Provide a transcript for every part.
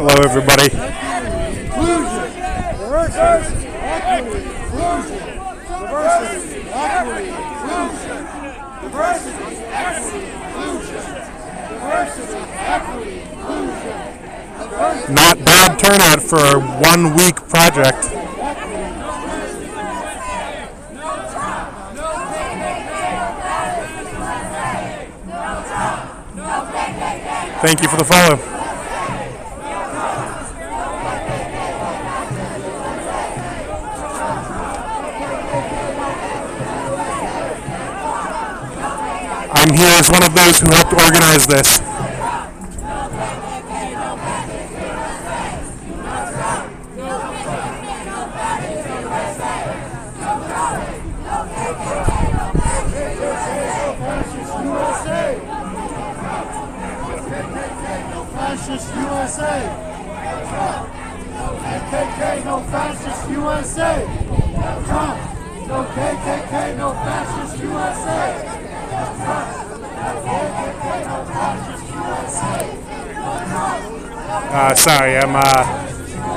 Hello, everybody. Inclusion, diversity, equity, inclusion, diversity, equity, inclusion, diversity, equity, inclusion, diversity, equity, inclusion. Not bad turnout for a 1 week project. Thank you for the follow. I'm here as one of those who helped organize this. Fascist USA! KKK, no fascist USA! Trump! No KKK, no fascist USA! Sorry, I'm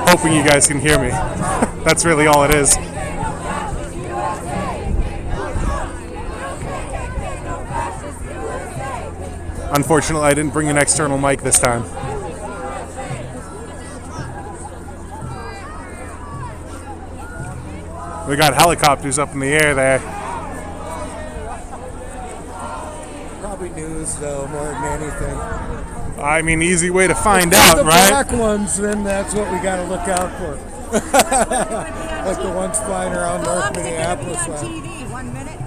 hoping you guys can hear me. That's really all it is. Unfortunately, I didn't bring an external mic this time. We got helicopters up in the air there. Probably news, though, more than anything. I mean, easy way to find out, the right? black ones, then that's what we got to look out for. Like the ones flying around North Minneapolis. TV, 1 minute.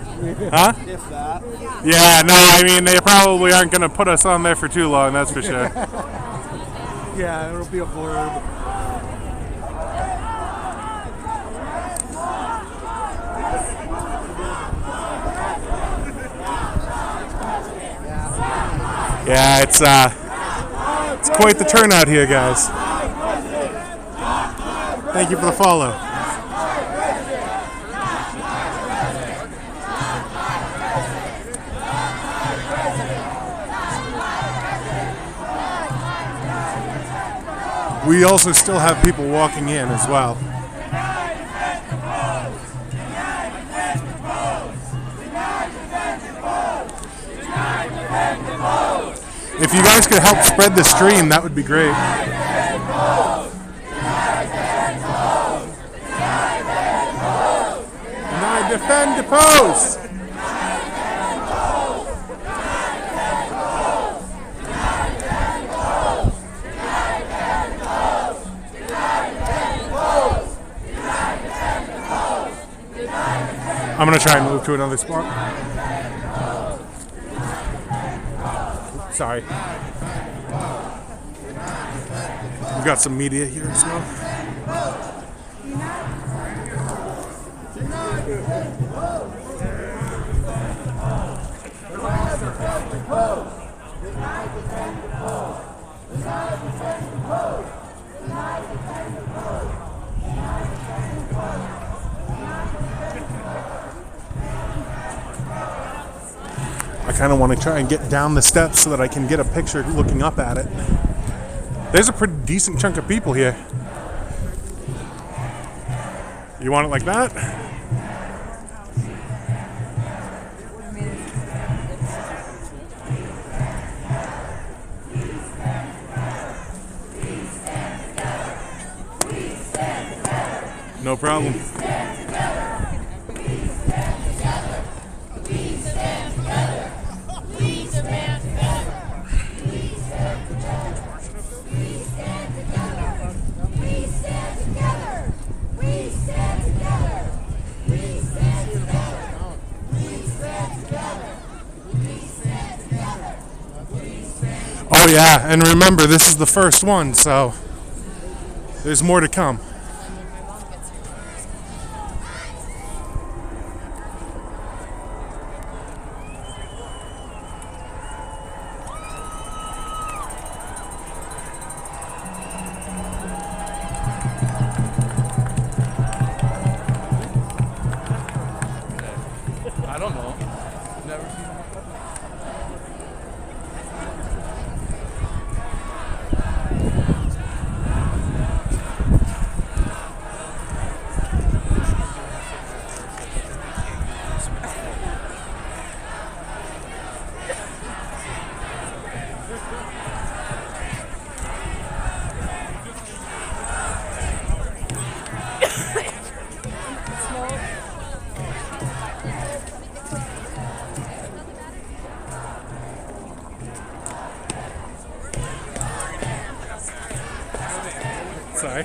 Huh? If that. Yeah, no, I mean, they probably aren't going to put us on there for too long, that's for sure. Yeah, it'll be a blurb. Yeah, it's quite the turnout here, guys. Thank you for the follow. We also still have people walking in as well. If you guys could help spread the stream, that would be great. And I defend the post. I'm going to try and move to another spot. Sorry. We've got some media here as well. I kind of want to try and get down the steps so that I can get a picture looking up at it. There's a pretty decent chunk of people here. You want it like that? No problem. Oh yeah, and remember, this is the first one, so There's more to come. I don't know. Never seen them. Sorry.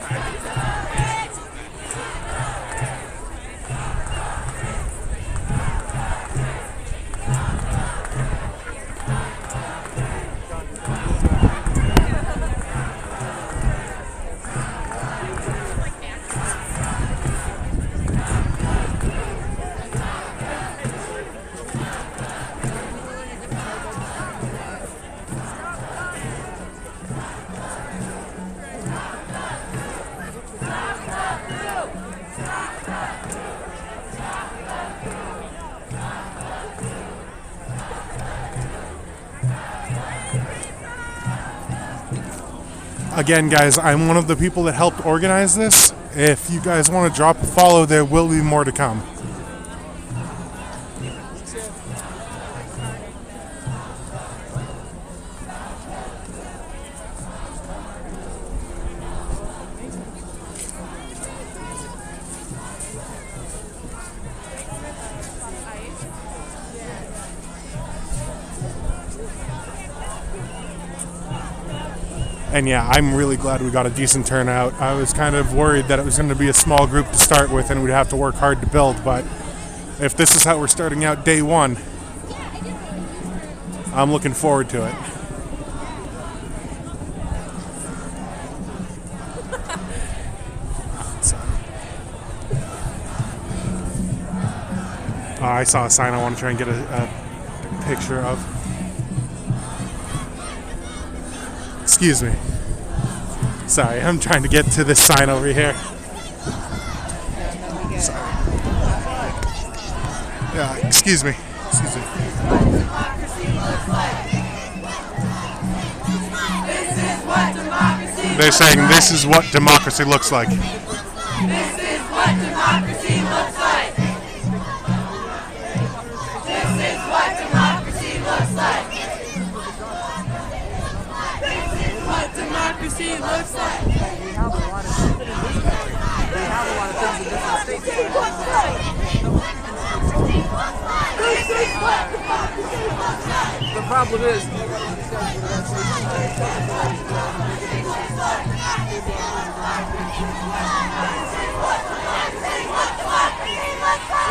Again, guys, I'm one of the people that helped organize this. If you guys want to drop a follow, there will be more to come. And yeah, I'm really glad we got a decent turnout. I was kind of worried that it was going to be a small group to start with and we'd have to work hard to build, but if this is how we're starting out day one, I'm looking forward to it. I saw a sign I want to try and get a picture of. Excuse me. Sorry, I'm trying to get to this sign over here. Sorry. Yeah, excuse me. Excuse me. They're saying this is what democracy looks like. This is what democracy looks like. This is what democracy looks like. Democracy looks like. We have a lot of things in different states. This is what democracy looks like. The problem is,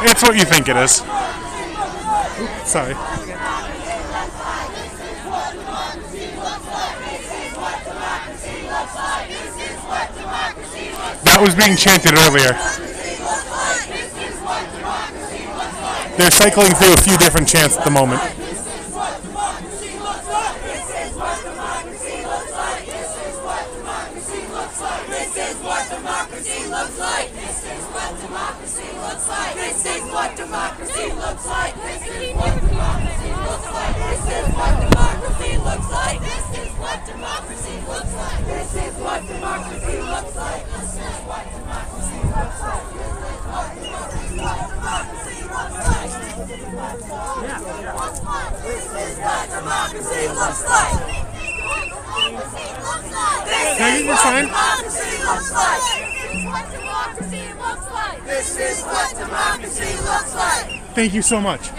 it's what you think it is. Sorry. That was being chanted earlier. They're cycling through a few different chants at the moment. This is what democracy looks like. Thank you so much.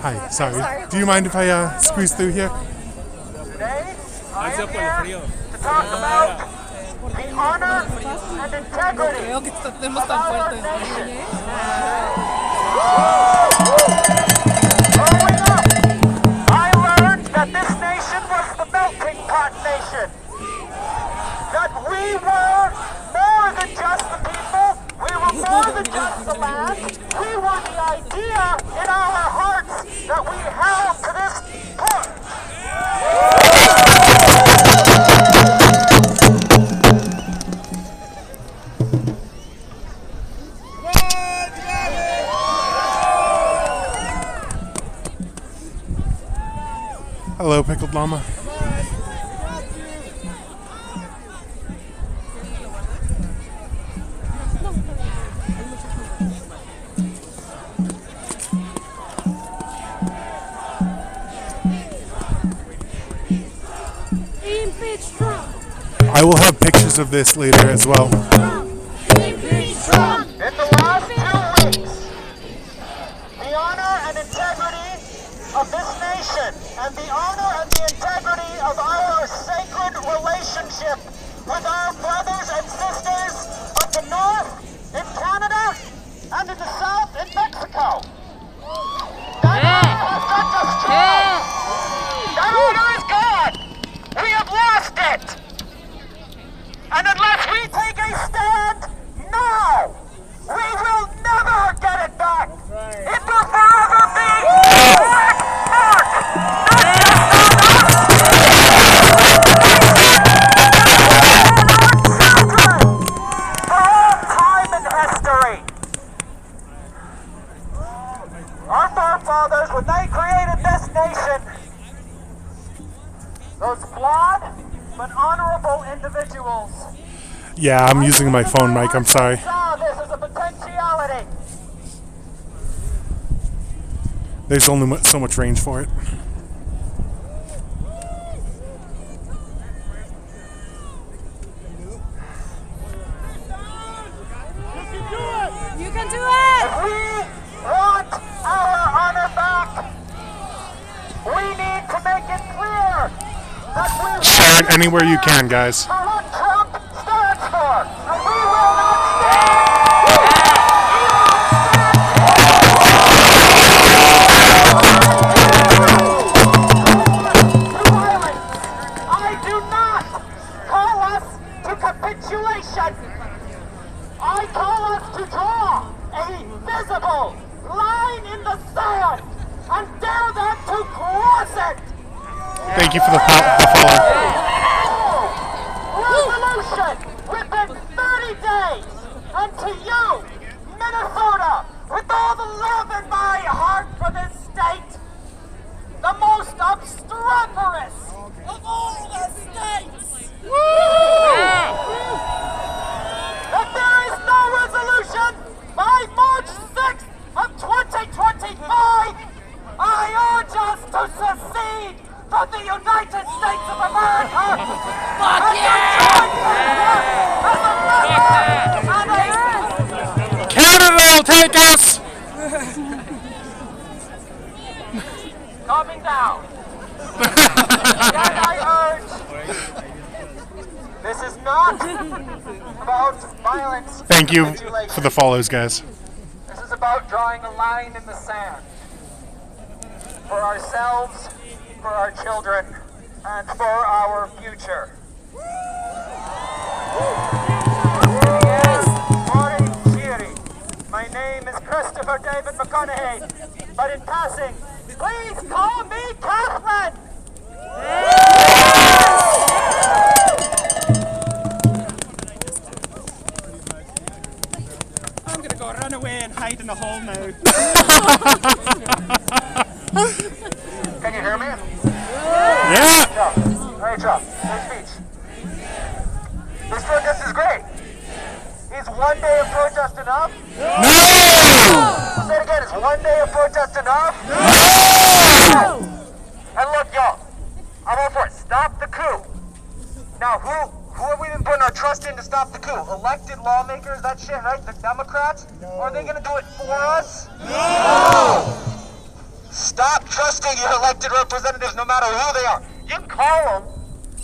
Hi, sorry. Do you mind if I squeeze through here? Today, I am here to talk about the honor and integrity Creo que estemos of tan our fuertes. nation. Growing up, I learned that this nation was the melting pot nation. That we were more than just the people. We were more than just the land. We were the idea in our hearts that we held to this point. Hello, Pickled Llama. I will have pictures of this later as well. In the last 2 weeks, the honor and integrity of this nation and the honor and the integrity of our sacred relationship with our brothers and sisters of the North in Canada and in the South in Mexico. That honor has kept us strong. That honor is gone. We have lost it. And unless we take a stand now, we will never get it back. It will forever be a black mark, not just on us, but on our children, for all time in history. Our forefathers, when they created this nation, those flawed but honorable individuals. Yeah, I'm using my phone mic, I'm sorry. Saw this as a potentiality. There's only so much range for it. You can do it! If we want our honor back, we need to make it clear that we Share it anywhere you can, guys. for what Trump stands for, and we will not stand. I do not call us to capitulation. I call us to draw a visible line in the sand and dare them to cross it. Thank you for the follow. Resolution within 30 days. And to you, Minnesota, with all the love in my heart for this state, the most obstreperous of all the states. That there is no resolution by March 6th of 2025, I urge us to secede from the United States of America. Fuck Canada will take us! Calming down. And I urge, this is not about violence. Thank you for the follows, guys. This is about drawing a line in the sand for ourselves, for our children, and for our future. My name is Christopher David McConaughey, but in passing, please call me Catherine! I'm gonna go run away and hide in a hole now. Can you hear me? Yeah! All right, Chuck. Good speech. This protest is great. Is one day of protest enough? No! Say it again. Is one day of protest enough? No! And look, y'all. I'm all for it. Stop the coup. Now, who have we been putting our trust in to stop the coup? Elected lawmakers, that shit, right? The Democrats? No. Are they going to do it for us? No! Stop trusting your elected representatives no matter who they are. You can call them.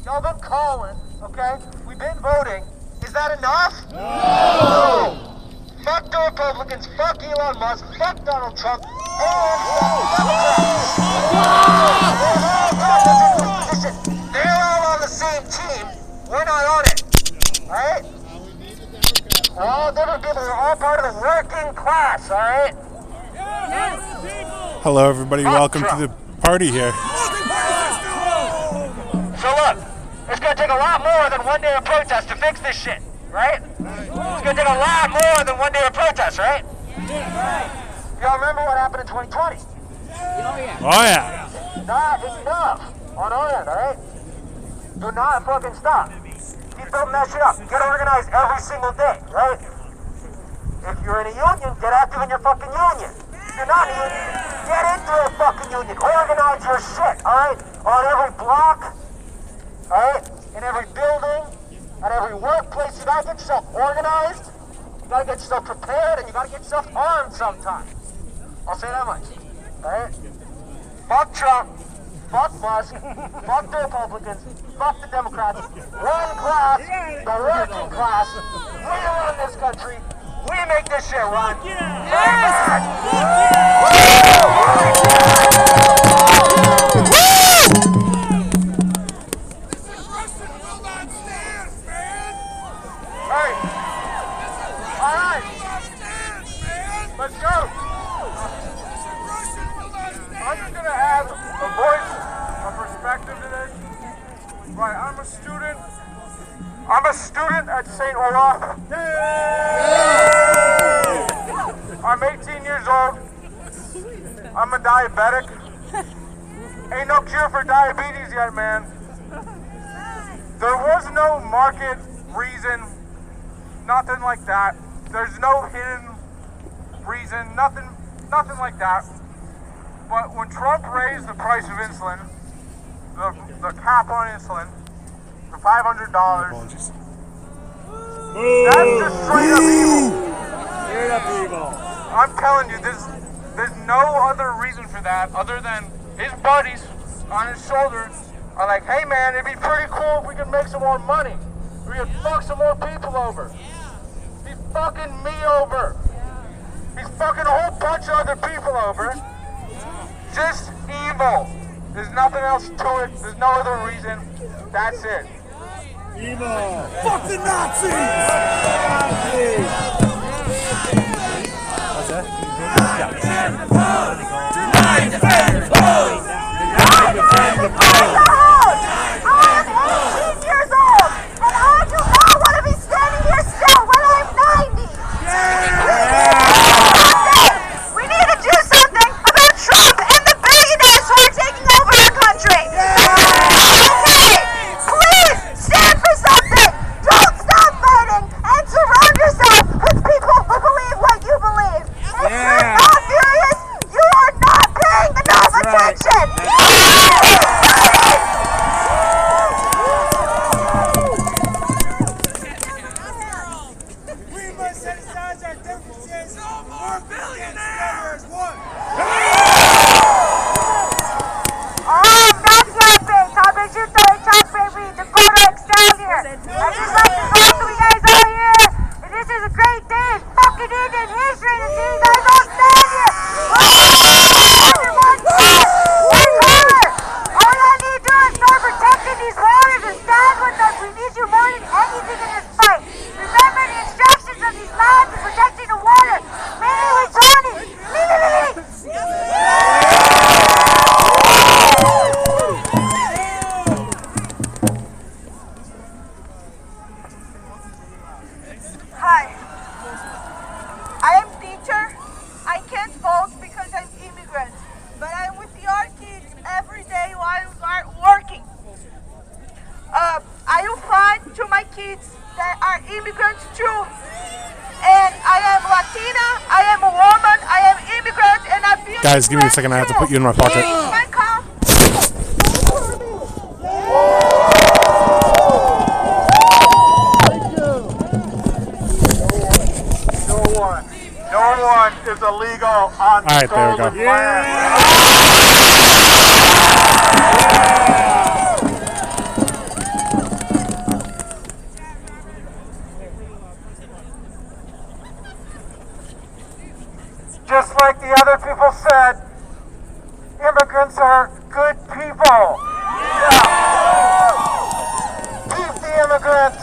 Y'all been calling, okay? We've been voting. Is that enough? No! Fuck the Republicans, fuck Elon Musk, fuck Donald Trump, and fuck Democrats. Listen, they're all on the same team. We're not on it. Alright? We're all different people. We're all part of the working class, alright? Hello, everybody. Welcome to the party here. So look, it's gonna take a lot more than one day of protest to fix this shit, right? It's gonna take a lot more than one day of protest, right? Y'all remember what happened in 2020? Oh, yeah. Not enough on our end, alright? Do not fucking stop. Keep building that shit up. Get organized every single day, right? If you're in a union, get active in your fucking union. If you're not in a union, get into a fucking union. Organize your shit, alright? On every block, alright? In every building, at every workplace, you gotta get yourself organized, you gotta get yourself prepared, and you gotta get yourself armed sometime. I'll say that much, alright? Fuck Trump, fuck Musk, fuck the Republicans, fuck the Democrats. One class, the working class. We run this country. We make this shit run. Hey. All right. Let's go. I'm just gonna add a voice, a perspective to this. Right, I'm a student at St. Olaf. I'm 18 years old. I'm a diabetic. Ain't no cure for diabetes yet, man. There was no market reason, nothing like that. There's no hidden reason, nothing like that. But when Trump raised the price of insulin, the cap on insulin, for $500, that's just straight up evil. Straight up evil. I'm telling you, there's no other reason for that other than his buddies on his shoulders are like, hey man, it'd be pretty cool if we could make some more money. We could fuck some more people over. He's fucking me over. He's fucking a whole bunch of other people over. Just evil. There's nothing else to it. There's no other reason. That's it. Evil. Fuck the Nazis! What's that? immigrants too. And I am Latina, I am a woman, I am immigrant, and I feel. Guys, give me a second. I have to put you in my pocket. My car. No one is illegal on All right, there we go. stolen land. said, immigrants are good people. Yeah. Keep the immigrants.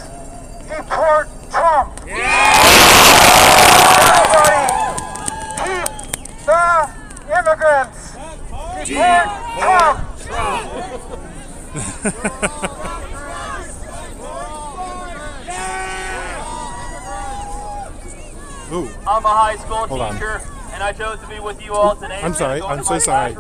Deport Trump. Everybody, keep the immigrants. Deport Trump. Ooh. I'm a high school Hold on. teacher, and I chose to be with you all today. I'm sorry. I'm so sorry.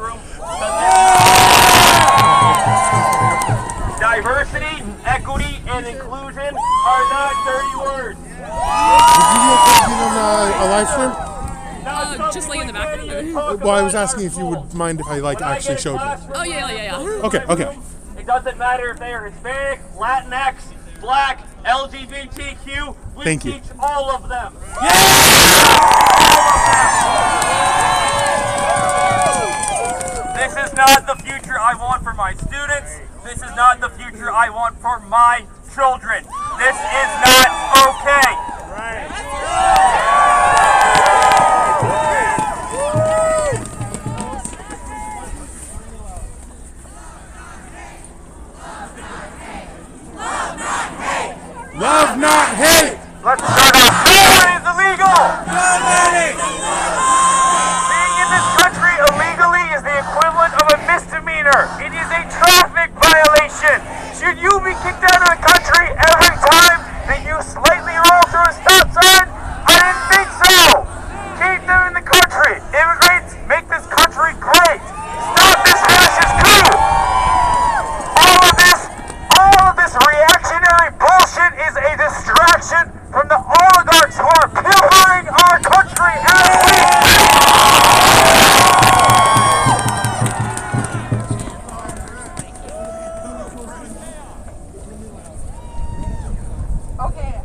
Diversity, equity, and inclusion are not dirty words. Would you be okay being on a live stream? Just like in the background? Well, I was asking if you would mind if I actually showed you. Oh, yeah. Okay. It doesn't matter if they are Hispanic, Latinx, Black, LGBTQ. We Thank you. teach all of them. This is not the future I want for my students. This is not the future I want for my children. This is not okay. Love, not hate. Let's start off. War is illegal. Being in this country illegally is the equivalent of a misdemeanor. It is a traffic violation. Should you be kicked out of the country every time that you slightly roll through a stop sign? I didn't think so. Keep them in the country. Immigrants make this country great. Stop this fascist coup. All of this reactionary bullshit is a distraction from the oligarchs who are pilfering our country as we Okay,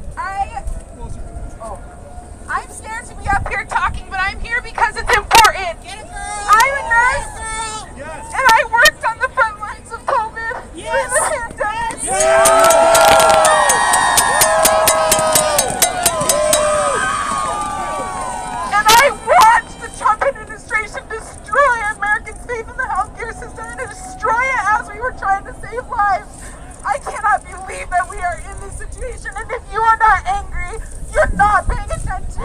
I'm scared to be up here talking, but I'm here because it's important. I'm a nurse, and I worked on the front lines of COVID during the pandemic. And I watched the Trump administration destroy Americans' faith in the healthcare system and destroy it as we were trying to save lives. I cannot believe that we are in this situation, and if you are not angry, you're not paying attention.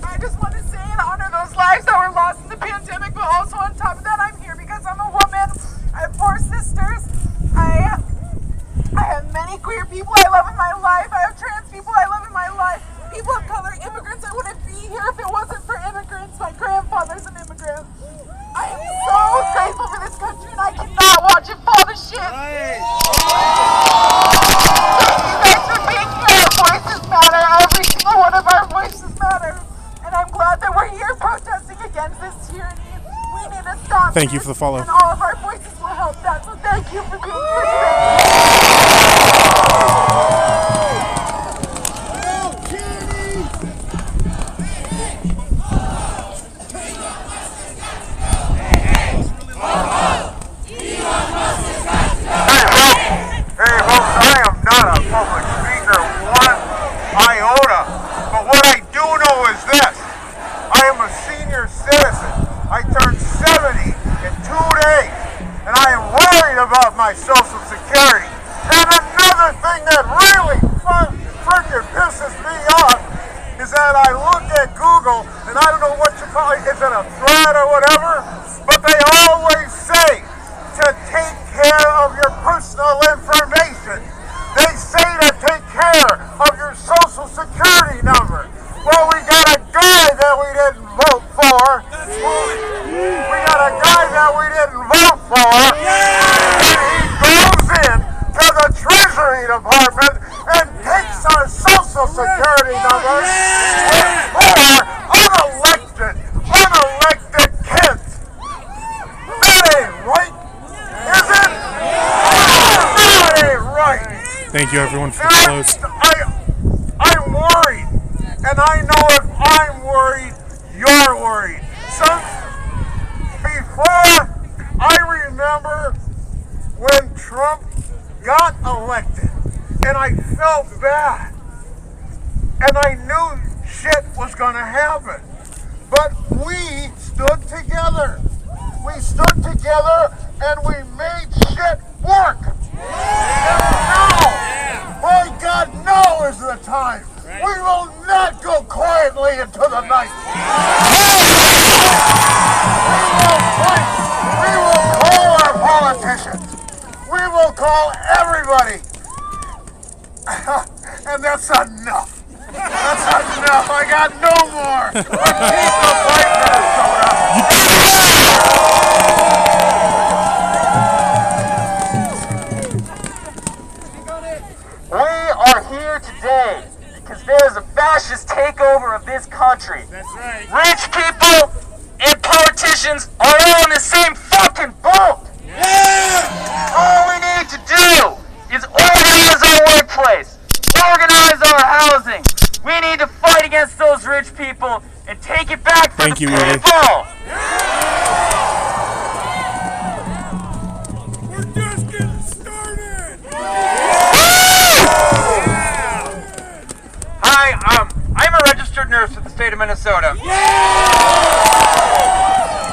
I just want to say and honor those lives that were lost in the pandemic, but also on top of that, I'm here because I'm a woman. I have 4 sisters. I have many queer people I love in my life. I have trans people I love in my life. People of color, immigrants. I wouldn't be here if it wasn't for immigrants. My grandfather's an immigrant. I am so grateful for this country, and I cannot watch it fall to shit. Thank you guys for being here. Our voices matter. Every single one of our voices matter. And I'm glad that we're here protesting against this tyranny. We need to stop Thank you this, for the follow. and all of our voices will help that. So thank you for being here today. Hey folks, I am not a public speaker one iota, but what I do know is this. I am a senior citizen. I turned 70 in 2 days, and I am worried about my Social Security. And another thing that really freaking pisses me off is that I look at Google, and I don't know what you call it, is it a thread or whatever? But they always say to take care of your personal information. They say to take care of your Social Security number. Well, we got a guy that we didn't vote for. We got a guy that we didn't vote for. And he goes in to the Treasury Department and takes our Social Security number with 4 unelected kids. That ain't right. Is it? That ain't right. Thank you, everyone, for the close. I'm worried, and I know if I'm worried, you're worried. Before, I remember when Trump got elected, and I felt bad and I knew shit was gonna happen. But we stood together. We stood together and we made shit work. And now, my God, now is the time. We will not go quietly into the night. We will call our politicians. We will call everybody. And that's enough. That's enough. I got no more. But keep the fight, Minnesota. We are here today because there is a fascist takeover of this country. That's right. Rich people and politicians are all in the same fucking boat. All we need to do is organize our workplace, organize our housing. We need to fight against those rich people and take it back from the people. We're just getting started. Hi, I'm a registered nurse with the state of Minnesota.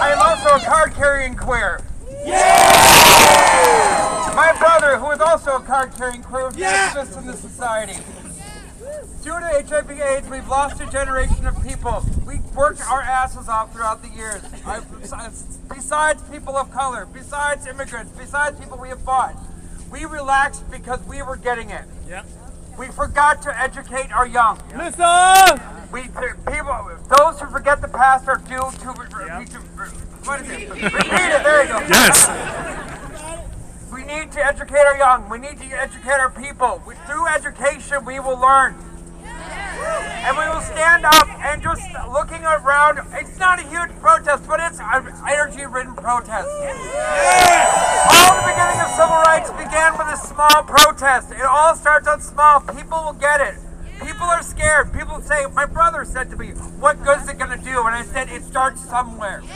I am also a card-carrying queer. My brother, who is also a card-carrying queer, exists in this society. Due to HIV/AIDS, we've lost a generation of people. We've worked our asses off throughout the years. Besides people of color, besides immigrants, besides people we have fought, we relaxed because we were getting it. Yep. We forgot to educate our young. Listen! Those who forget the past are doomed to what is it? Repeat it. There you go. Yes. We need to educate our young. We need to educate our people. Through education, we will learn. And we will stand up and just looking around. It's not a huge protest, but it's an energy-ridden protest. All the beginning of civil rights began with a small protest. It all starts out small. People will get it. People are scared. People say, my brother said to me, what good is it going to do? And I said, it starts somewhere. It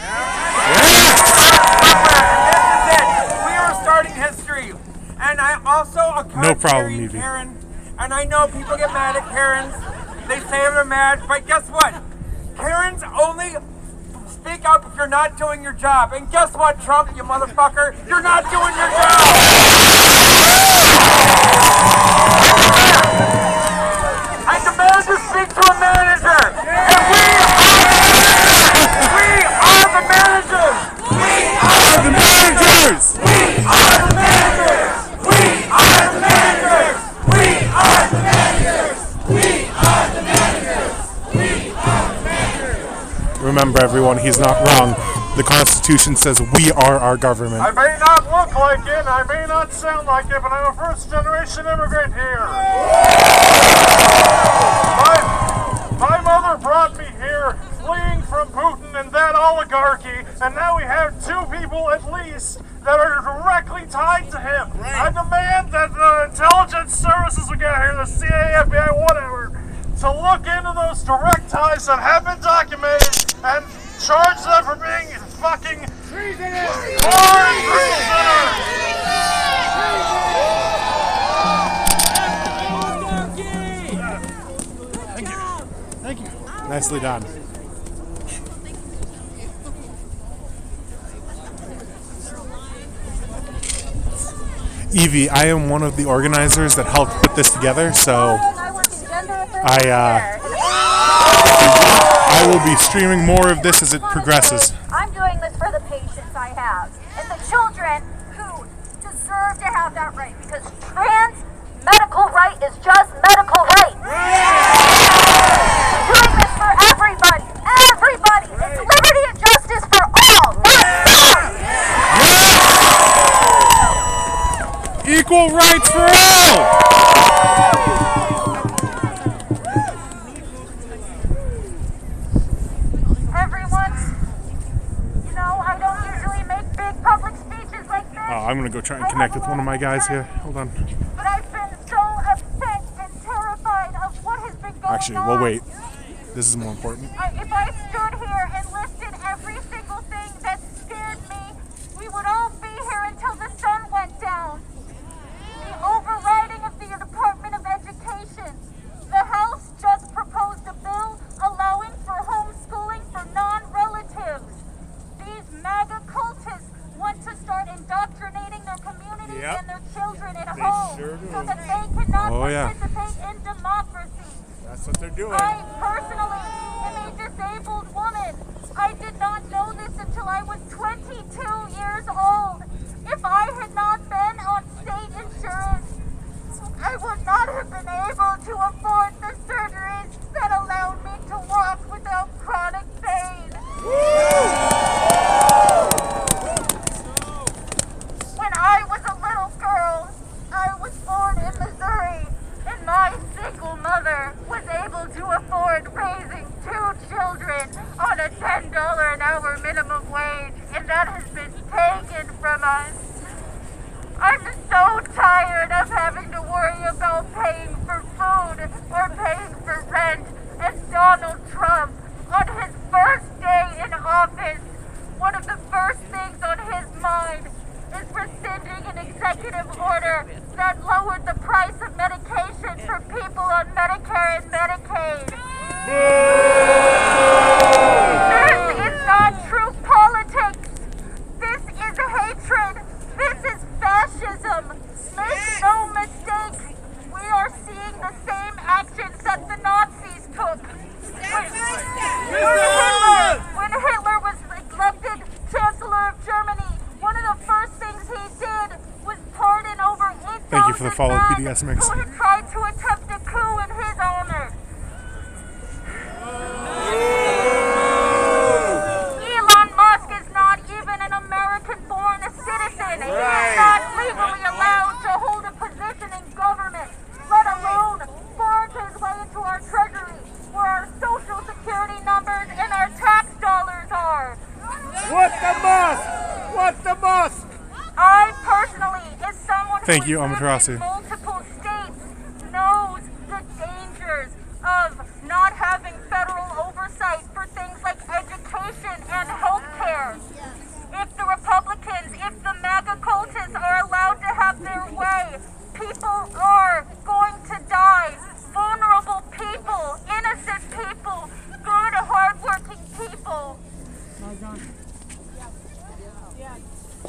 starts somewhere. And this is it. We are starting history. And I'm also a card-carrying Karen. And I know people get mad at Karens. They say they're mad, but guess what? Karens only speak up if you're not doing your job. And guess what, Trump, you motherfucker? You're not doing your job! I demand to speak to a manager! And we are the managers! We are the managers! We are the managers! We are the managers! We are the managers! We are the managers! We are the managers! Remember, everyone, he's not wrong. The Constitution says we are our government. I may not look like it, I may not sound like it, but I'm a first-generation immigrant here. My mother brought me here, fleeing from Putin and that oligarchy, and now we have two people at least that are directly tied to him. Right. I demand that the intelligence services will get here, the CIA, FBI, whatever, to look into those direct ties that have been documented and charge them for being fucking treasonous. Foreign treasoners. Thank you. Nicely done. Evie, I am one of the organizers that helped put this together, so I will be streaming more of this as it progresses. I'm doing this for the patients I have and the children who deserve to have that right, because trans medical right is just medical right. I'm doing this for everybody. Everybody. It's liberty and justice for all, not some. Equal rights for all! I'm gonna go try and connect with one of my guys here. Hold on. But I've been so upset and terrified of what has been going on. Actually, we'll wait. This is more important. If I stood here and listed every single thing that scared me, we would all be here until the sun went down. The overriding of the Department of Education, the House just proposed Yep. and their children at They home sure do. so that they cannot Oh, yeah. participate in democracy. That's what they're doing. I personally am a disabled woman. I did not know this until I was 22 years old. If I had not been on state insurance, I would not have been able to afford the surgeries that allowed me to walk without chronic pain. When I was a little girl, I was born in Missouri, and my single mother was able to afford raising 2 children on a $10 an hour minimum wage, and that has been taken from us. I'm so tired of having to worry about paying for food or paying for rent. And Donald Trump, on his first day in office, one of the first things on his mind is rescinding an executive order that lowered the price of medication for people on Medicare and Medicaid. This is not true politics. This is hatred. This is fascism. Make no mistake, we are seeing the same actions that the Nazis took. When Hitler was elected Chancellor of Germany, one of the first things he did was pardon over 8,000 Thank you for the follow, men PDS Mix. who had tried to attempt a coup in his honor. Elon Musk is not even an American-born citizen. He is not legally allowed to hold a position in government, let alone forge his way into our treasury, where our social security numbers and our tax dollars are. What the Musk? What the Musk? I personally, as someone Thank who you, has lived Amaterasu. in multiple states, knows the dangers of not having federal oversight for things like education and healthcare. If the Republicans, if the MAGA cultists are allowed to have their way, people are going to die. Vulnerable people, innocent people, good, hardworking people.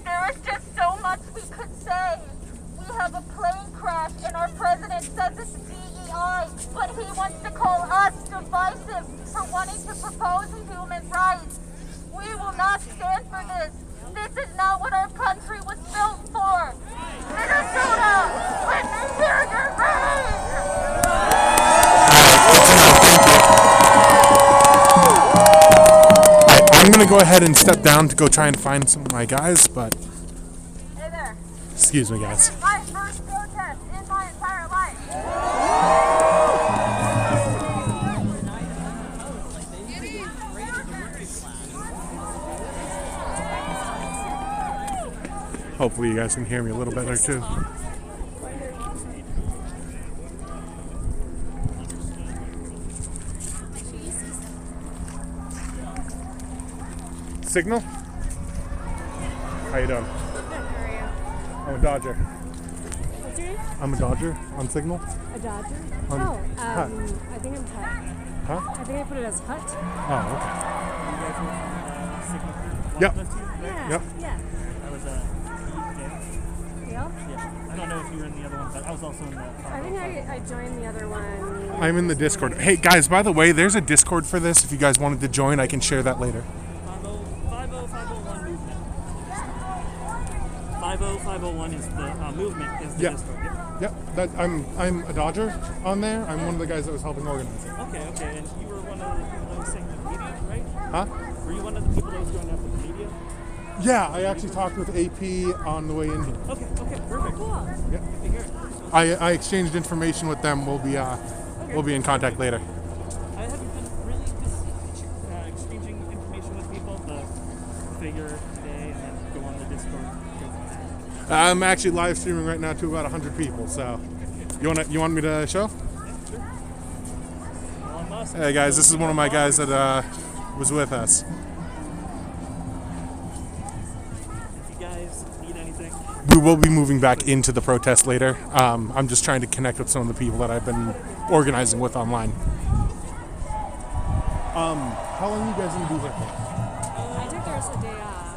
There is just so much we could say. We have a plane crash and our president says it's DEI, but he wants to call us divisive for wanting to propose human rights. We will not stand for this. This is not what our country was built for. Minnesota, let me hear your I'm going to go ahead and step down to go try and find some of my guys, but Hey there. excuse me, guys. This is my first protest in my entire life. Hopefully you guys can hear me a little better too. Signal? How you doing? I'm a Dodger. What's your name? I'm a Dodger on Signal. A Dodger? On Hut. I think I'm Hut. Huh? I think I put it as Hut. Oh, okay. Yep. Yeah. Yep. Yeah. I was Yep. yeah. I don't know if you were in the other one, but I was also in the. I think I joined the other one. I'm in the Discord. Hey guys, by the way, there's a Discord for this. If you guys wanted to join, I can share that later. 50501 movement. 50501 is the movement. Is the Yeah. Discord. Yep. I'm a Dodger on there. I'm one of the guys that was helping organize it. Okay. And you were one of the people that was saying the media, right? Huh? Were you one of the people that was going after the media? Yeah, I actually talked with AP on the way in here. Okay, perfect. Cool. Yep. Good to hear. I exchanged information with them. We'll be in contact later. I haven't been really just exchanging information with people, but figure today and then go on the Discord. Go from there. I'm actually live streaming right now to about 100 people. So, you want me to show? Elon Musk. Hey guys, this is one of my guys that was with us. If you guys need anything, We will be moving back into the protest later. I'm just trying to connect with some of the people that I've been organizing with online. How long are you guys gonna be here for? I took the rest of the day off.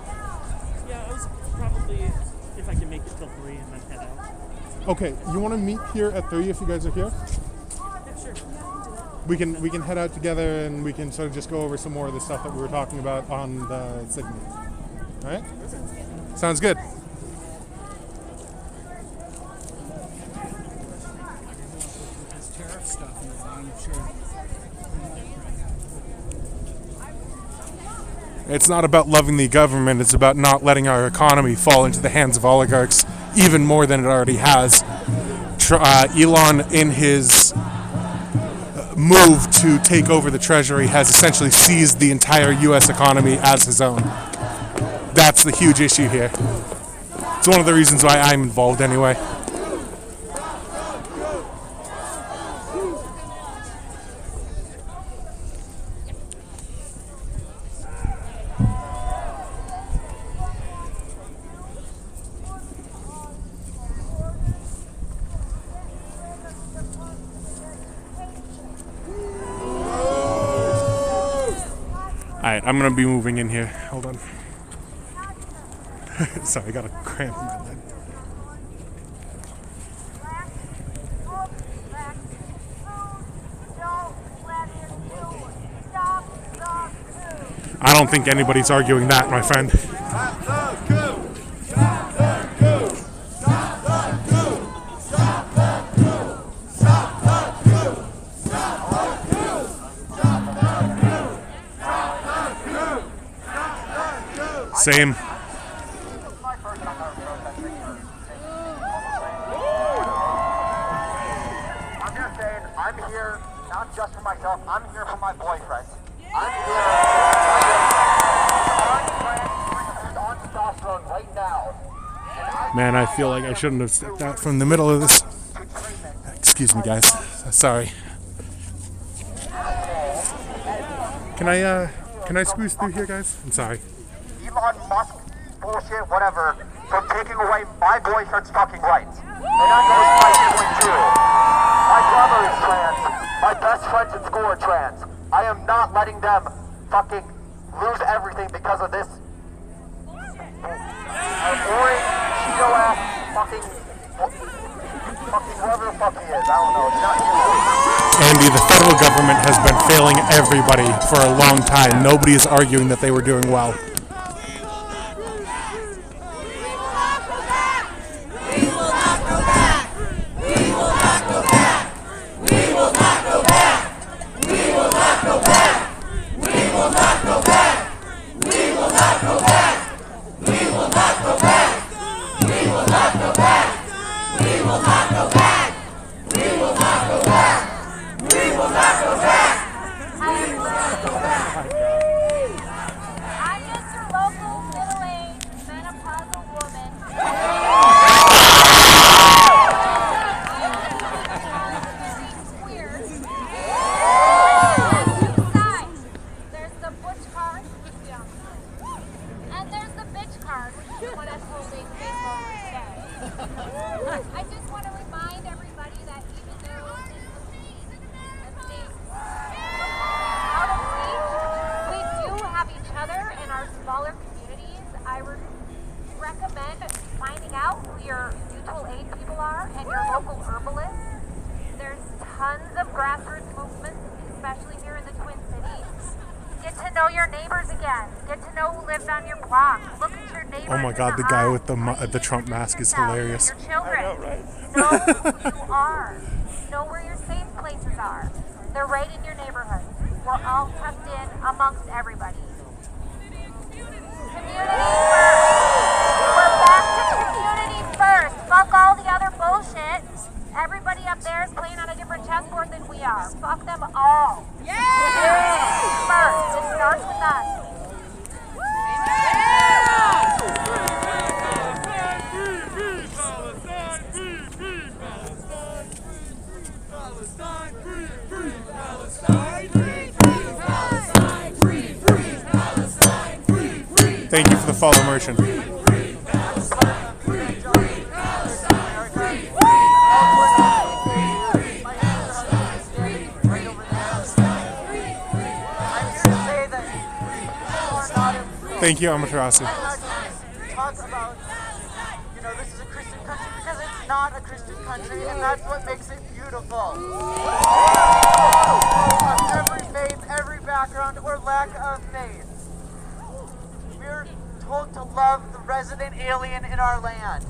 yeah, I was probably if I can make it till 3 and then head out. Okay, you want to meet here at 3 if you guys are here? Yeah, sure. We can head out together and we can sort of just go over some more of the stuff that we were talking about on the signal. All right? Sounds good. This tariff stuff, and I'm sure. It's not about loving the government, it's about not letting our economy fall into the hands of oligarchs even more than it already has. Elon, in his move to take over the treasury, has essentially seized the entire U.S. economy as his own. That's the huge issue here. It's one of the reasons why I'm involved anyway. Alright, I'm gonna be moving in here. Hold on. Sorry, I got a cramp in my leg. I don't think anybody's arguing that, my friend. Same. I'm just saying, I'm here not just for myself, I'm here for my boyfriend. I'm here on testosterone right now. Man, I feel like I shouldn't have stepped out from the middle of this. Excuse me, guys. Sorry. Can I squeeze through here, guys? I'm sorry. Elon Musk bullshit, whatever, from taking away my boyfriend's fucking rights. And that goes to my sibling too. My brother is trans. My best friends at school are trans. I am not letting them fucking lose everything because of this boring, Cheeto-ass fucking whoever the fuck he is. I don't know. It's not you. Andy, the federal government has been failing everybody for a long time. Nobody is arguing that they were doing well. I'm just a local middle-aged menopausal woman. Queer. Inside, there's the butch card, and there's the bitch card, which is the one I'm holding baseball today. I just want to remind everybody that even though out of reach, we do have each other in our smaller communities. I would recommend finding out who your mutual aid people are and your local herbalists. There's tons of grassroots movements, especially here in the Twin Cities. Get to know your neighbors again. Get to know who lives on your block. Look at your neighbors. Oh my God, the guy with the Trump mask is hilarious. Your children. Know who you are. Know where your safe places are. They're right in your neighborhood. We're all tucked in amongst everybody. Community first. We're back to community first. Fuck all the other bullshit. Everybody up there is playing on a different chessboard than we are. Fuck them all. Yeah! First. It starts with us. Thank you for the follow, Merchant. Thank you, Amaterasu. Talk about, you know, this is a Christian country, because it's not a Christian country, and that's what makes it beautiful. Of every faith, every background, or lack of faith. We're told to love the resident alien in our land.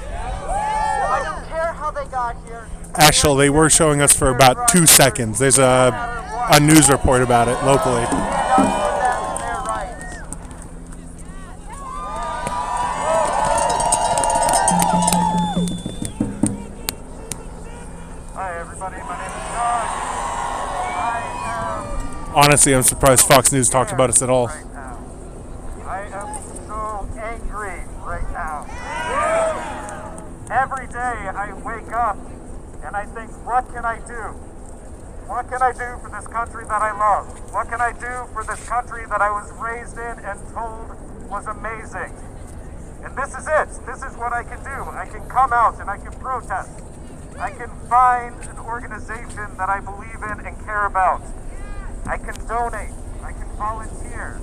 I don't care how they got here. Actually, they were showing us for about 2 seconds. There's a news report about it locally. Hi everybody, my name is John. Honestly, I'm surprised Fox News talked about us at all. Right now. I am so angry right now. Every day I wake up and I think, what can I do? What can I do for this country that I love? What can I do for this country that I was raised in and told was amazing? And this is it. This is what I can do. I can come out and I can protest. I can find an organization that I believe in and care about. I can donate. I can volunteer.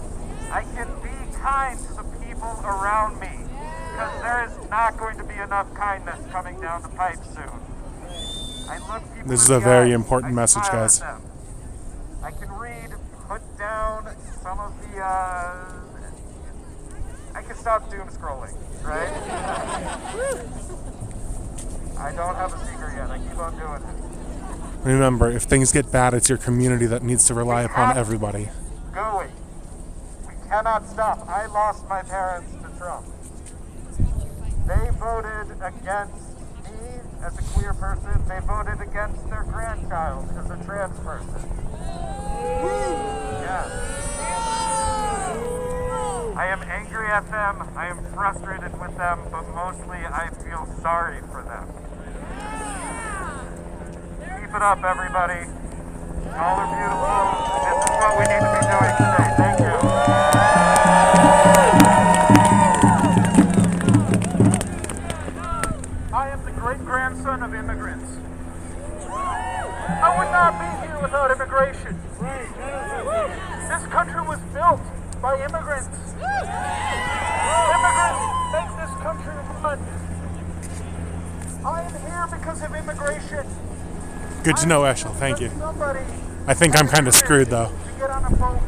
I can be kind to the people around me, because there is not going to be enough kindness coming down the pipe soon. I look people This is in a the very eye, important I message, smile guys. at them. I can put down some of the, I can stop doom scrolling, right? I don't have a secret yet. I keep on doing it. Remember, if things get bad, it's your community that needs to rely upon everybody. Going. We cannot stop. I lost my parents to Trump. They voted against me as a queer person. They voted against their grandchild as a trans person. Yeah. I am angry at them. I am frustrated with them, but mostly I feel sorry for them. Keep it up, everybody. Y'all are beautiful. This is what we need to be doing today. Thank you. I am the great-grandson of immigrants. I would not be here without immigration. This country was built by immigrants. Immigrants make this country run. I am here because of immigration. Good to know, Eshel. Thank you. I think I'm kind of screwed, though. To get on a boat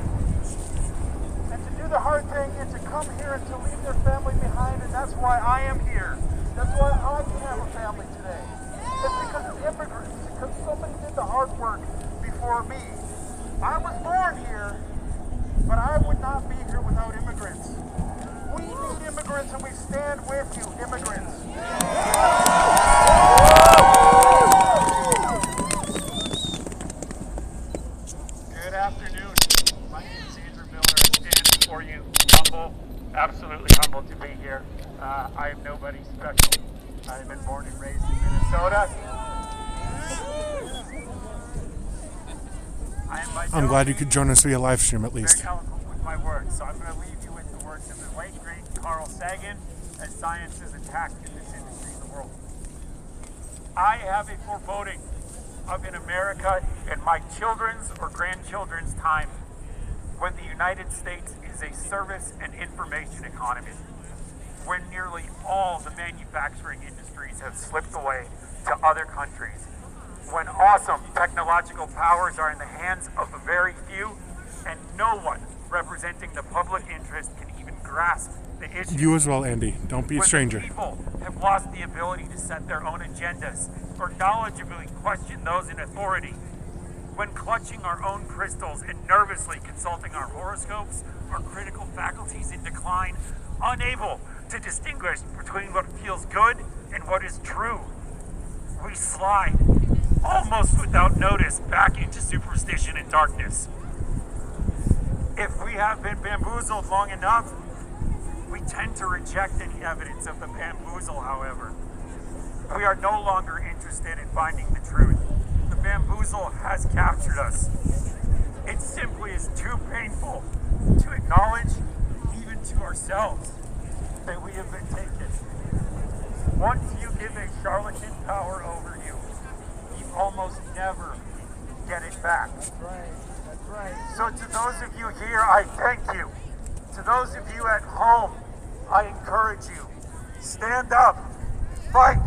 and to do the hard thing and to come here and to leave their family behind, and that's why I am here. That's why I can have a family today. It's because of immigrants, because somebody did the hard work before me. I was born here, but I would not be here without immigrants. We need immigrants, and we stand with you, immigrants. Good afternoon. My name is Andrew Miller. I stand before you humble, absolutely humbled to be here. I am nobody special. I have been born and raised in Minnesota. I'm glad you could join us via live stream at least. Very eloquent with my words, so I'm going to leave you with the words of the late great Carl Sagan as science is attacked in this industry of the world. I have a foreboding of an America in my children's or grandchildren's time when the United States is a service and information economy, when nearly all the manufacturing industries have slipped away to other countries, when awesome technological powers are in the hands of a very few, and no one representing the public interest can even grasp the issue. You as well, Andy. Don't be a stranger. When people have lost the ability to set their own agendas or knowledgeably question those in authority, when clutching our own crystals and nervously consulting our horoscopes, our critical faculties in decline, unable to distinguish between what feels good and what is true, we slide, almost without notice, back into superstition and darkness. If we have been bamboozled long enough, we tend to reject any evidence of the bamboozle, however. We are no longer interested in finding the truth. The bamboozle has captured us. It simply is too painful to acknowledge, even to ourselves, that we have been taken. Once you give a charlatan power over you, you almost never get it back. That's right. That's right. So to those of you here, I thank you. To those of you at home, I encourage you. Stand up. Fight.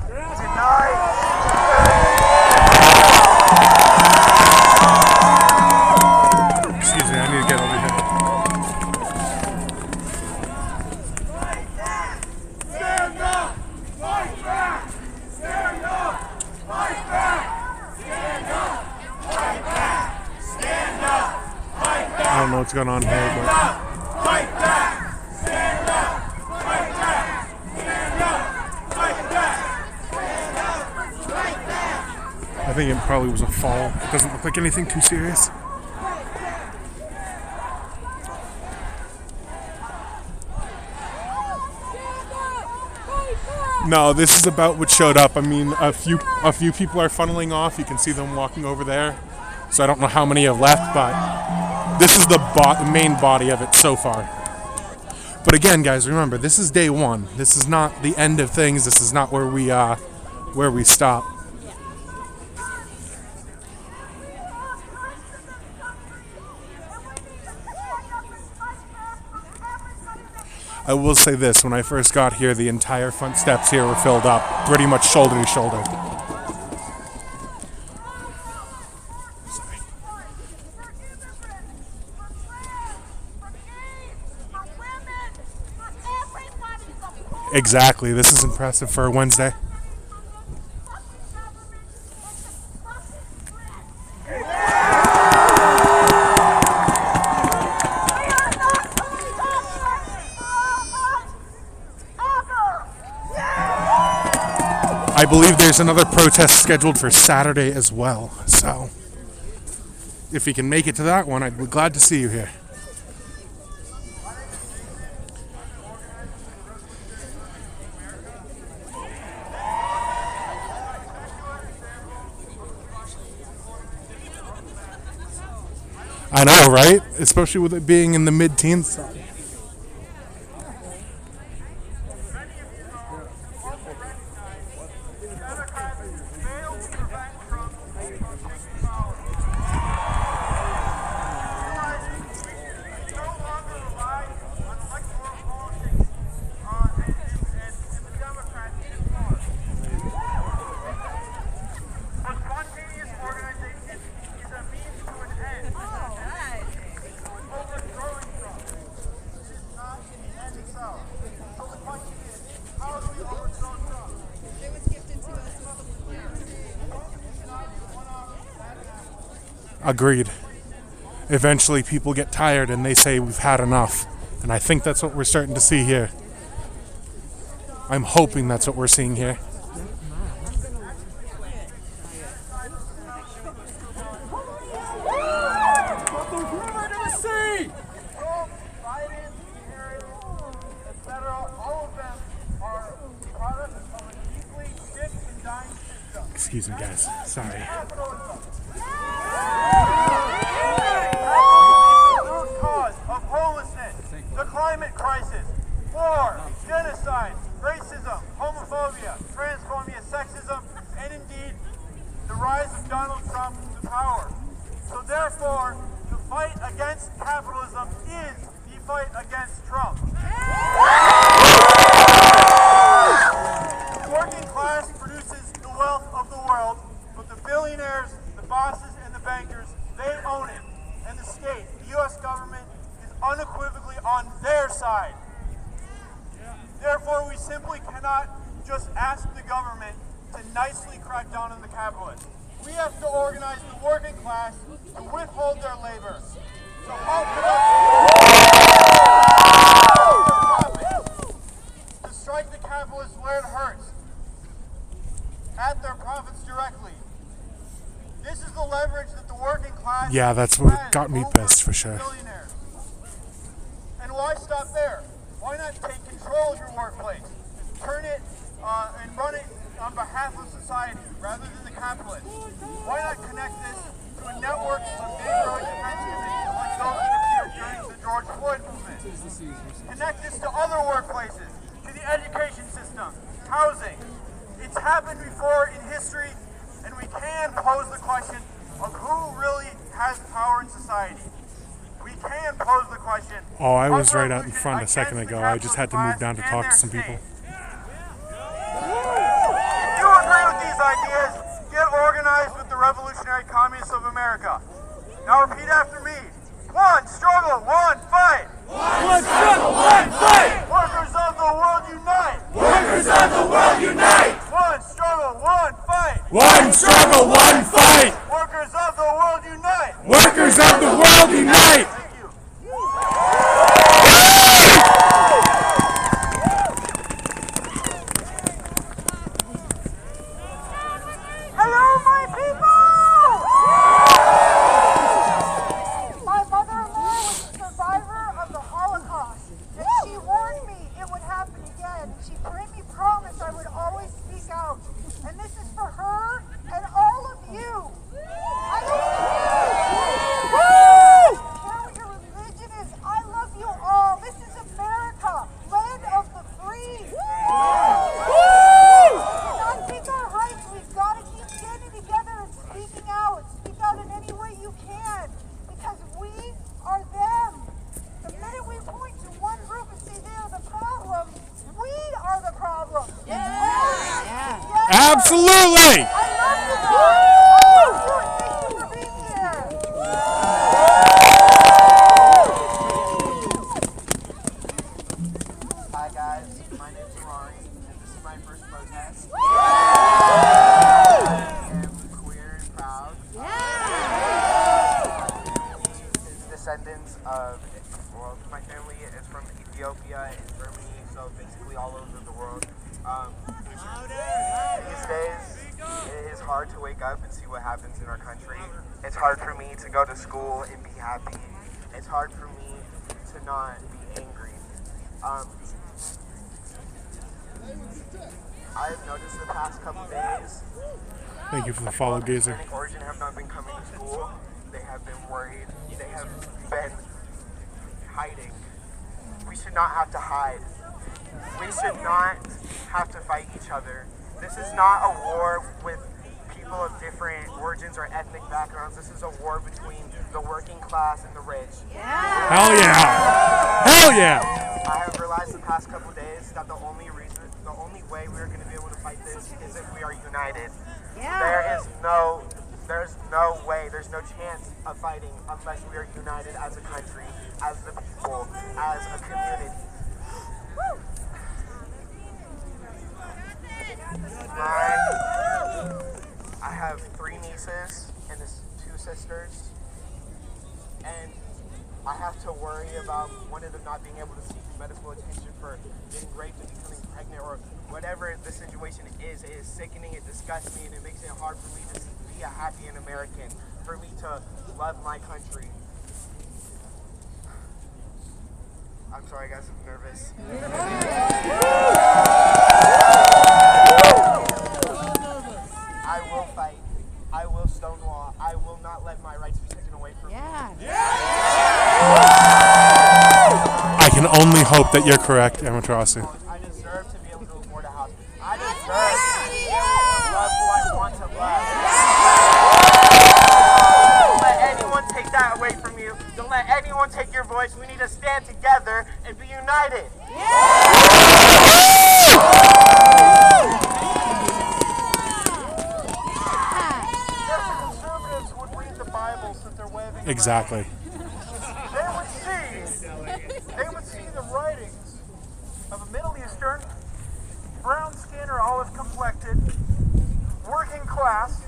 Deny. Excuse me, I need to get over here. Stand up. Fight back. Stand up. Fight back. Stand up. Fight back. Stand up. Fight back. I don't know what's going on here, but Fight back. Stand up. Fight back. Stand up. Fight back. I think it probably was a fall. It doesn't look like anything too serious. No, this is about what showed up. I mean, a few people are funneling off. You can see them walking over there. So I don't know how many have left, but this is the main body of it so far. But again, guys, remember, this is day one. This is not the end of things. This is not where we stop. I will say this, when I first got here, the entire front steps here were filled up, pretty much shoulder to shoulder. Sorry. Exactly, this is impressive for a Wednesday. I believe there's another protest scheduled for Saturday as well, so if you can make it to that one, I'd be glad to see you here. I know, right? Especially with it being in the mid-teens. Agreed. Eventually people get tired and they say we've had enough. And I think that's what we're starting to see here. I'm hoping that's what we're seeing here. Excuse me, guys. Sorry. Of homelessness, the climate crisis, war, genocide, racism, homophobia, transphobia, sexism, and indeed the rise of Donald Trump to power. So therefore, the fight against capitalism is the fight against Trump. The working class produces the wealth of the world, but the billionaires, the bosses, and the bankers, they own it. And the state, the U.S. government, is unequivocally on their side. Therefore, we simply cannot just ask the government to nicely crack down on the capitalists. We have to organize the working class to withhold their labor, to halt production, to strike the capitalists where it hurts, at their profits directly. This is the leverage that the working class Yeah, that's what got me pissed for sure. Billionaires. And why stop there? Why not take control of your workplace? Turn it and run it on behalf of society rather than the capitalists. Why not connect this to a network of neighborhood defense committees like those that appeared during the George Floyd movement? Connect this to other workplaces, to the education system, housing. It's happened before in history, and we can pose the question of who really has power in society. We can pose the question. Oh, I was right out in front a second ago. I just had to move down to talk to some people. greatness of America. Now repeat after me. One struggle, one fight. One struggle, one fight. Workers of the world unite. Workers of the world unite. One struggle, one fight. One struggle, one fight. Workers of the world unite. Workers of the world unite. Thank you. Hello, my people! My mother-in-law was a survivor of the Holocaust, and she warned me it would happen again. She made me promise I would always speak out. And this is for her and all of you. I don't care what your religion is. I love you all. This is America, land of the free. We cannot take our rights. We've got to keep standing together and speaking out. Speak out in any way you can, because we are them. The minute we point to one group and say they are the problem, we are the problem. Absolutely! I love you guys. I love you and thank you for being here. Hi guys, my name is Rory, and this is my first protest. I am queer and proud. Descendants of, well, my family is from Ethiopia and Germany, so basically all over the world. These days, it is hard to wake up and see what happens in our country. It's hard for me to go to school and be happy. It's hard for me to not be angry. I've noticed the past couple days, Thank you for the follow, Gazer. Hispanic origin have not been coming to school. They have been worried. They have been hiding. We should not have to hide. We should not have to fight each other. This is not a war with people of different origins or ethnic backgrounds. This is a war between the working class and the rich. Hell yeah! Hell yeah! I have realized the past couple days that the only way we are going to be able to fight this is if we are united. There's no way, there's no chance of fighting unless we are united as a country, as the people, as a community. I have 3 nieces and 2 sisters, and I have to worry about one of them not being able to seek medical attention for getting raped and becoming pregnant or whatever the situation is. It is sickening, it disgusts me, and it makes it hard for me to be a happy American, for me to love my country. I'm sorry guys, I'm nervous. I will fight. I will stonewall. I will not let my rights be taken away from me. I can only hope that you're correct, Amatrossi. I deserve to be able to afford a house. I deserve to be able to love who I want to love. Don't let anyone take that away from you. Don't let anyone take your voice. We need to stand together and be united. Conservatives would read the Bibles that they're waving around. Exactly. They would see the writings of a Middle Eastern, brown skin or olive complected, working class,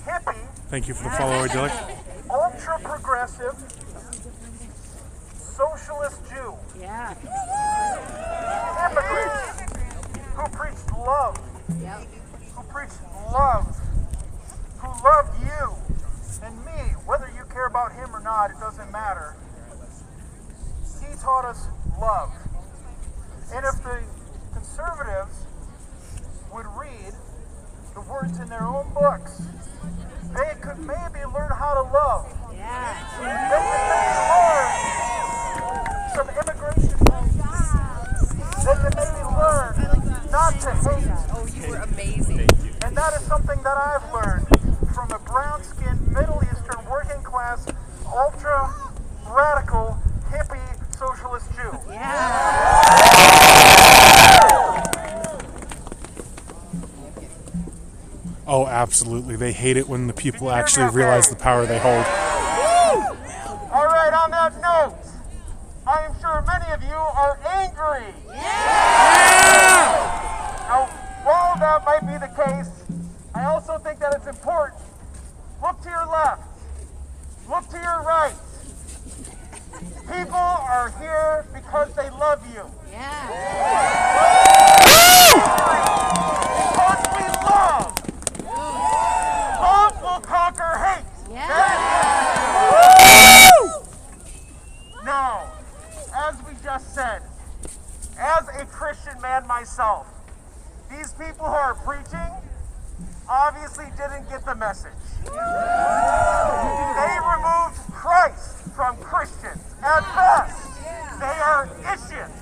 hippie, Thank you for the follow, Idyllic. ultra progressive, socialist Jew. Immigrants who preached love, who preached love, who loved you and me, whether you care about him or not, it doesn't matter. He taught us love. And if the conservatives would read the words in their own books, they could maybe learn how to love. They could maybe learn some immigration rules. They could maybe learn not to hate. Oh, you were amazing. And that is something that I've learned from a brown-skinned, Middle Eastern, working-class, ultra-radical, hippie, socialist Jew. Oh, absolutely. They hate it when the people actually realize the power they hold. All right, on that note, I am sure many of you are angry. Now, while that might be the case, I also think that it's important. Look to your left. Look to your right. People are here because they love you. Because we love. Love will conquer hate. Now, as we just said, as a Christian man myself, these people who are preaching obviously didn't get the message. They removed Christ from Christians. At best, they are issues.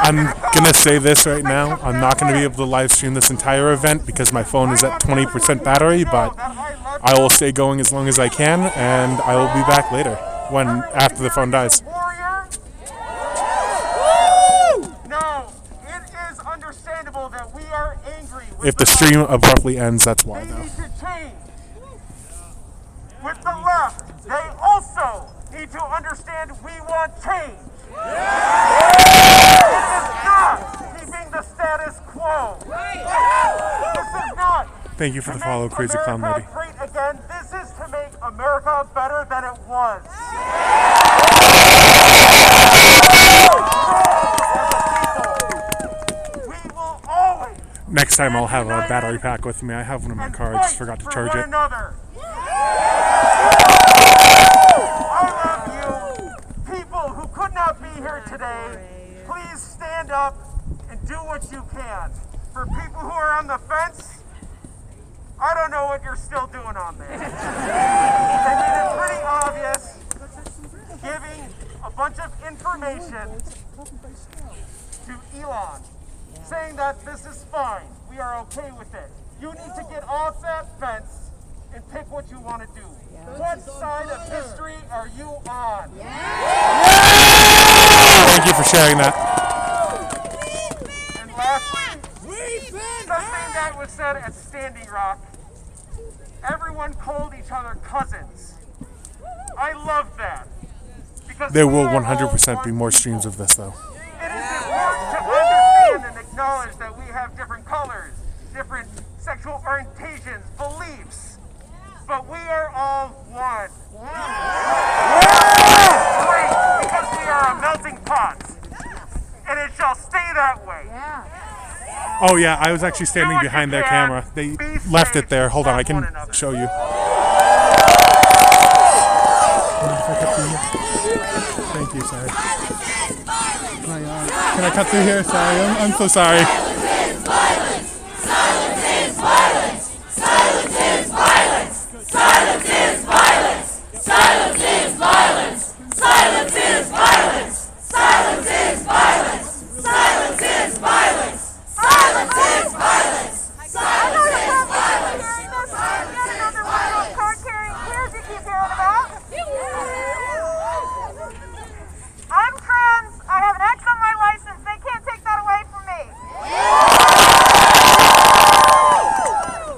I'm going to say this right now. I'm not going to be able to live stream this entire event because my phone is at 20% battery, but I will stay going as long as I can, and I will be back later after the phone dies. Now, it is understandable that we are angry. If the stream abruptly ends, that's why, though. They need to change. With the left, they also need to understand we want change. This is not keeping the status quo. This is not. Thank you for the follow, Crazy Clown Lady. Great again. This is to make America better than it was. We will always. Next time I'll have a battery pack with me. I have one in my car. I just forgot to charge it. I love you. People who could not be here today, please stand up and do what you can. For people who are on the fence, I don't know what you're still doing on there. They made it pretty obvious, giving a bunch of information to Elon, saying that this is fine, we are okay with it. You need to get off that fence and pick what you want to do. What side of history are you on? Thank you for sharing that. And lastly, something that was said at Standing Rock. Everyone called each other cousins. I love that. Because There will 100% be more streams of this, though. it is important to understand and acknowledge that we have different colors, different sexual orientations, beliefs. But we are all one. Great, because we are a melting pot. And it shall stay that way. Oh yeah, I was actually standing behind their camera. They left it there. Hold on, I can show you. Thank you, sorry. Can I cut through here? Sorry, I'm so sorry. I'm trans. I have an X on my license. They can't take that away from me.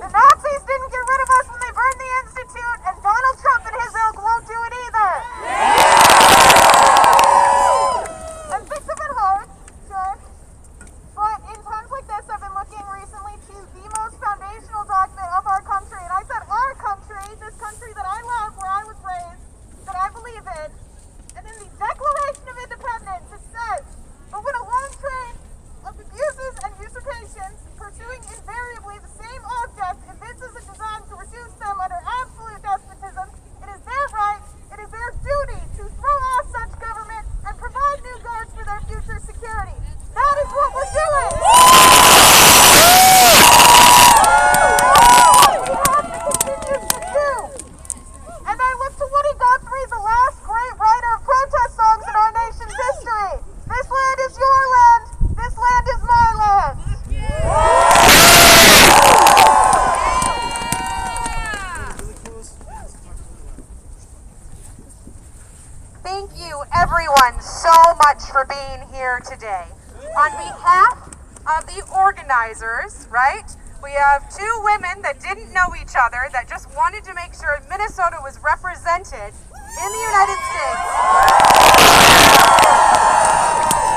The Nazis didn't get rid of us when they burned the Institute, and Donald Trump and his ilk won't do it either. And things have been hard, sure. But in times like this, I've been looking recently to the most foundational document of our country. And I said our country, this country that I love, where I was raised, that I believe in. And in the Declaration of Independence, it says, but when a long train of abuses and usurpations, pursuing invariably the same object, evinces a design to reduce them under absolute despotism, it is their right, it is their duty to throw off such government and provide new guards for their future security. That is what we're doing! We have to continue to do. And I look to Woody Guthrie, the last great writer of protest songs in our nation's history. This land is your land. This land is my land. Thank you, everyone, so much for being here today. On behalf of the organizers, right, We have two women that didn't know each other that just wanted to make sure Minnesota was represented in the United States.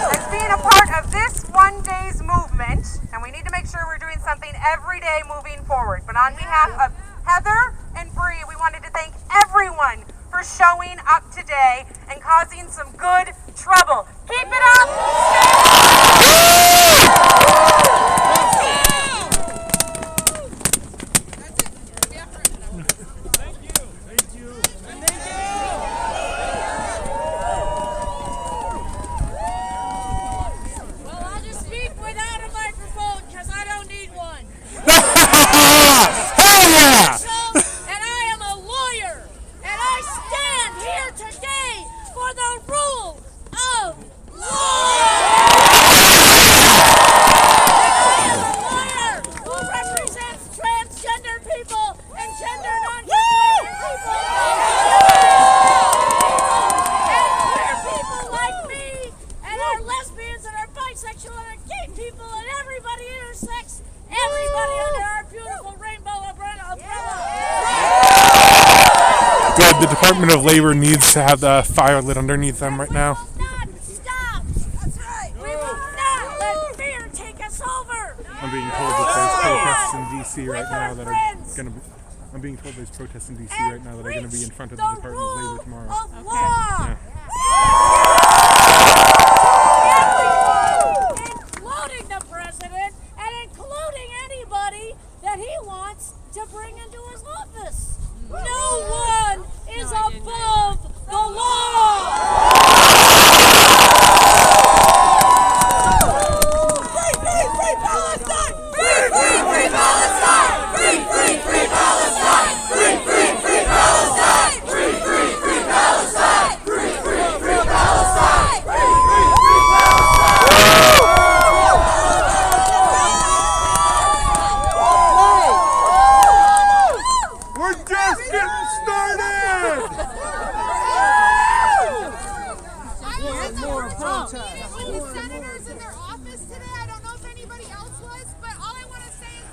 As being a part of this one day's movement, and we need to make sure we're doing something every day moving forward. But on behalf of Heather and Bree, we wanted to thank everyone for showing up today and causing some good trouble. Keep it up! The Department of Labor needs to have the fire lit underneath them right now. I'm being told that there's protests in D.C. right now that are going to be. I'm being told there's protests in D.C. right now that are going to be in front of the Department of Labor tomorrow. Yeah. Including the president and including anybody that he wants to bring into his office. No one is above the law! Free, free, free Palestine! Free, free, free Palestine! Free, free, free Palestine! Free, free, free Palestine! Free, free, free Palestine! Free, free, free Palestine! Free, free, free Palestine! We're just getting started!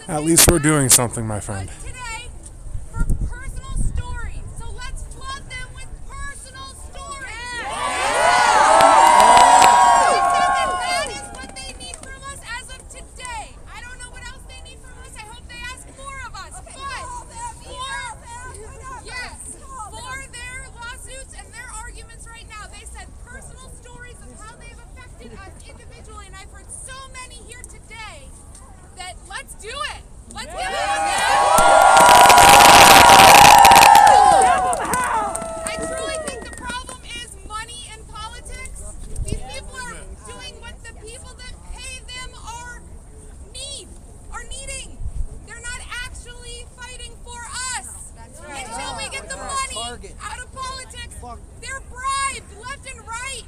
At least we're doing something, my friend. Today for personal stories. So let's flood them with personal stories. That is what they need from us as of today. I don't know what else they need from us. I hope they ask more of us. But for their lawsuits and their arguments right now, they said personal stories of how they've affected us individually. And I've heard so many here today that let's do it. Let's give it a I truly think the problem is money and politics. These people are doing what the people that pay them are needing. They're not actually fighting for us. Until we get the money out of politics, they're bribed left and right.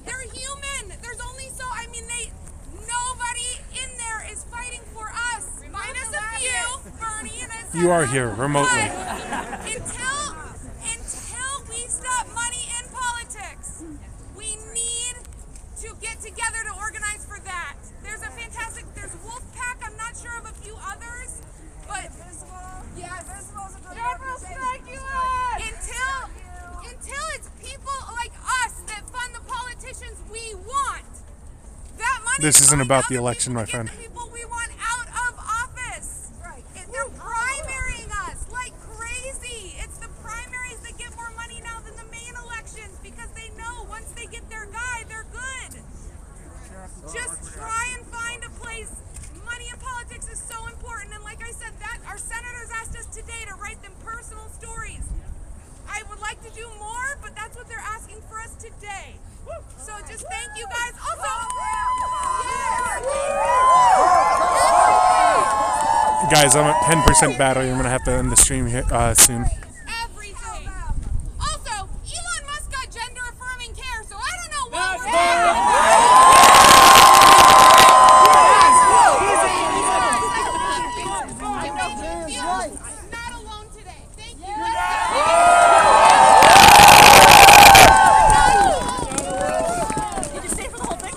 They're human. There's only nobody in there is fighting for us. Minus a few, Bernie and I. You are here remotely. Until we stop money in politics, we need to get together to organize for that. There's Wolfpack, I'm not sure of a few others, but Visible's a good organization. Until it's people like us that fund the politicians we want. That money This isn't about the election, my friend. People we want out of office. Right. They're primarying us like crazy. It's the primaries that get more money now than the main elections because they know once they get their guy, they're good. Just try and find a place. Money in politics is so important, and like I said, that our senators asked us today to write them personal stories. I would like to do more, but that's what they're asking for us today. So just thank you guys. Also, Guys, I'm at 10% battery. I'm going to have to end the stream here soon. Everything. Also, Elon Musk got gender affirming care, so I don't know what we're doing. Not alone today. Thank you. Did you stay for the whole thing?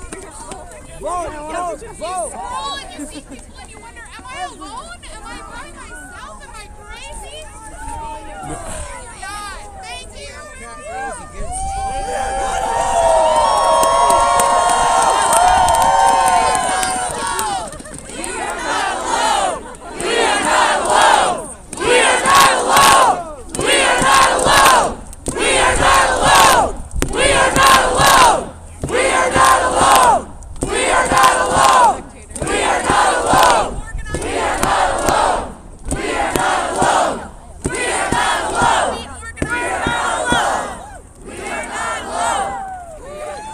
Vote! And you see people and you wonder, am I alone? Am I by myself? Am I crazy? Oh my God, thank you.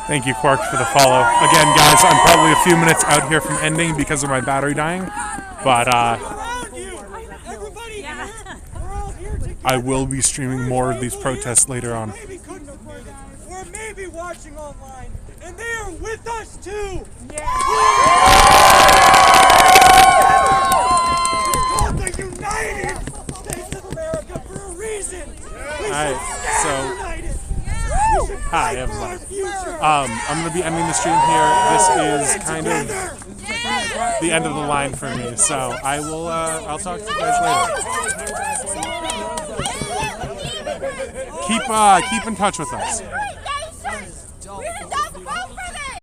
Thank you, Quark, for the follow. Again, guys, I'm probably a few minutes out here from ending because of my battery dying, but I will be streaming more of these protests later on. Or maybe watching online, and they are with us too. It's called the United States of America for a reason. Alright, so hi everyone. I'm gonna be ending the stream here. This is kind of the end of the line for me, so I will I'll talk to you guys later. Keep in touch with us.